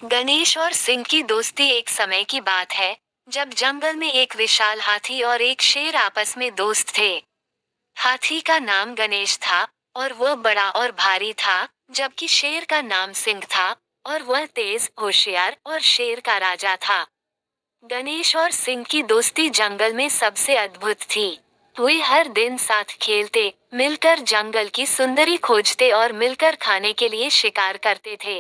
गणेश और सिंह की दोस्ती एक समय की बात है, जब जंगल में एक विशाल हाथी और एक शेर आपस में दोस्त थे। हाथी का नाम गणेश था और वह बड़ा और भारी था, जबकि शेर का नाम सिंह था और वह तेज, होशियार और शेर का राजा था। गणेश और सिंह की दोस्ती जंगल में सबसे अद्भुत थी। वे हर दिन साथ खेलते, मिलकर जंगल की सुंदरी खोजते और मिलकर खाने के लिए शिकार करते थे।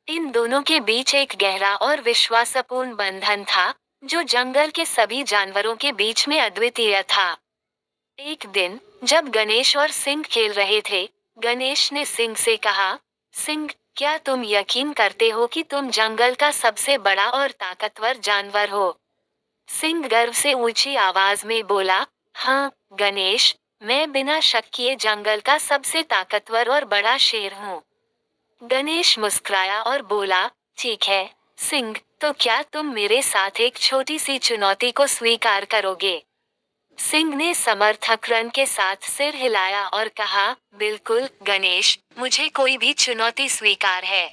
इन दोनों के बीच एक गहरा और विश्वासपूर्ण बंधन था, जो जंगल के सभी जानवरों के बीच में अद्वितीय था। एक दिन, जब गणेश और सिंह खेल रहे थे, गणेश ने सिंह से कहा, सिंह, क्या तुम यकीन करते हो कि तुम जंगल का सबसे बड़ा और ताकतवर जानवर हो? सिंह गर्व से ऊंची आवाज में बोला, हाँ, गणेश, मैं बिना शक किए जंगल का सबसे ताकतवर और बड़ा शेर हूँ। गणेश मुस्कुराया और बोला, ठीक है, सिंह, तो क्या तुम मेरे साथ एक छोटी सी चुनौती को स्वीकार करोगे? सिंह ने समर्थकरण के साथ सिर हिलाया और कहा, बिल्कुल, गणेश, मुझे कोई भी चुनौती स्वीकार है।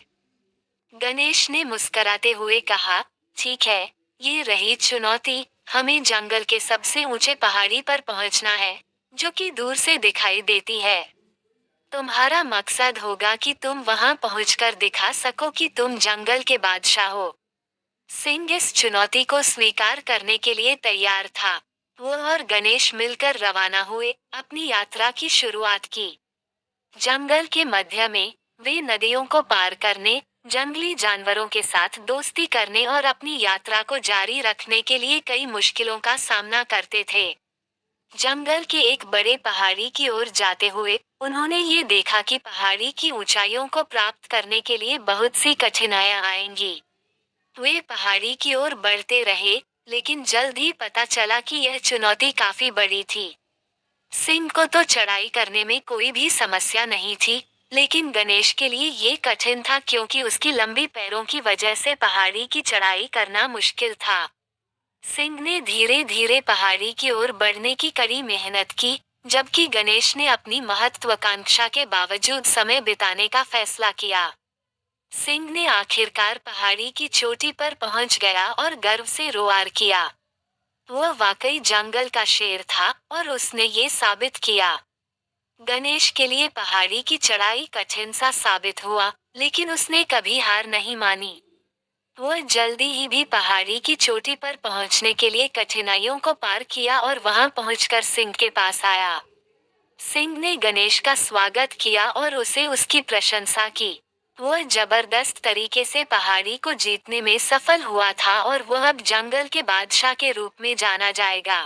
गणेश ने मुस्कुराते हुए कहा, ठीक है, ये रही चुनौती, हमें जंगल के सबसे ऊंचे पहाड़ी पर पहुंचना है, जो कि दूर से दिखाई देती है। तुम्हारा मकसद होगा कि तुम वहां पहुंचकर दिखा सको कि तुम जंगल के बादशाह हो। सिंह इस चुनौती को स्वीकार करने के लिए तैयार था। वह और गणेश मिलकर रवाना हुए, अपनी यात्रा की शुरुआत की। जंगल के मध्य में, वे नदियों को पार करने, जंगली जानवरों के साथ दोस्ती करने और अपनी यात्रा को जारी रखने के लिए कई मुश्किलों का सामना करते थे। जंगल के एक बड़े पहाड़ी की ओर जाते हुए, उन्होंने ये देखा कि पहाड़ी की ऊंचाइयों को प्राप्त करने के लिए बहुत सी कठिनाइयां आएंगी। वे पहाड़ी की ओर बढ़ते रहे, लेकिन जल्द ही पता चला कि यह चुनौती काफी बड़ी थी। सिंह को तो चढ़ाई करने में कोई भी समस्या नहीं थी, लेकिन गणेश के लिए ये कठिन था क्योंकि उसकी लंबी पैरों की वजह से पहाड़ी की चढ़ाई करना मुश्किल था। सिंह ने धीरे धीरे पहाड़ी की ओर बढ़ने की कड़ी मेहनत की, जबकि गणेश ने अपनी महत्वाकांक्षा के बावजूद समय बिताने का फैसला किया। सिंह ने आखिरकार पहाड़ी की चोटी पर पहुंच गया और गर्व से रोआर किया। वह वाकई जंगल का शेर था और उसने ये साबित किया। गणेश के लिए पहाड़ी की चढ़ाई कठिन सा साबित हुआ, लेकिन उसने कभी हार नहीं मानी। वह जल्दी ही भी पहाड़ी की चोटी पर पहुंचने के लिए कठिनाइयों को पार किया और वहां पहुंचकर सिंह के पास आया। सिंह ने गणेश का स्वागत किया और उसे उसकी प्रशंसा की। वह जबरदस्त तरीके से पहाड़ी को जीतने में सफल हुआ था और वह अब जंगल के बादशाह के रूप में जाना जाएगा।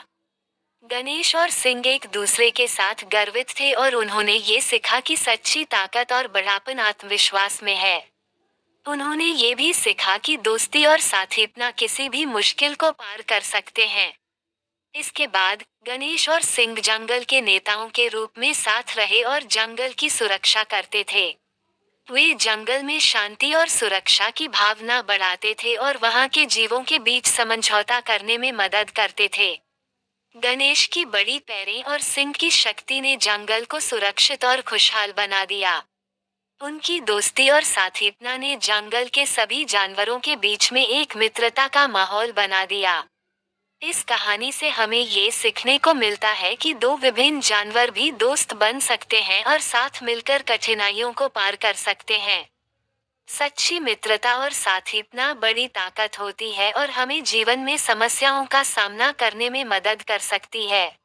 गणेश और सिंह एक दूसरे के साथ गर्वित थे और उन्होंने ये सीखा कि सच्ची ताकत और बड़ापन आत्मविश्वास में है। उन्होंने ये भी सीखा कि दोस्ती और साथीपना किसी भी मुश्किल को पार कर सकते हैं। इसके बाद, गणेश और सिंह जंगल के नेताओं के रूप में साथ रहे और जंगल की सुरक्षा करते थे। वे जंगल में शांति और सुरक्षा की भावना बढ़ाते थे और वहां के जीवों के बीच समझौता करने में मदद करते थे। गणेश की बड़ी पैरें और सिंह की शक्ति ने जंगल को सुरक्षित और खुशहाल बना दिया। उनकी दोस्ती और साथीपना ने जंगल के सभी जानवरों के बीच में एक मित्रता का माहौल बना दिया। इस कहानी से हमें ये सीखने को मिलता है कि दो विभिन्न जानवर भी दोस्त बन सकते हैं और साथ मिलकर कठिनाइयों को पार कर सकते हैं। सच्ची मित्रता और साथीपना बड़ी ताकत होती है और हमें जीवन में समस्याओं का सामना करने में मदद कर सकती है।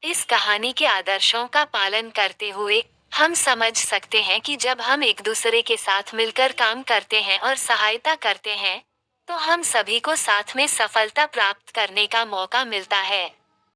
इस कहानी के आदर्शों का पालन करते हुए, हम समझ सकते हैं कि जब हम एक दूसरे के साथ मिलकर काम करते हैं और सहायता करते हैं, तो हम सभी को साथ में सफलता प्राप्त करने का मौका मिलता है।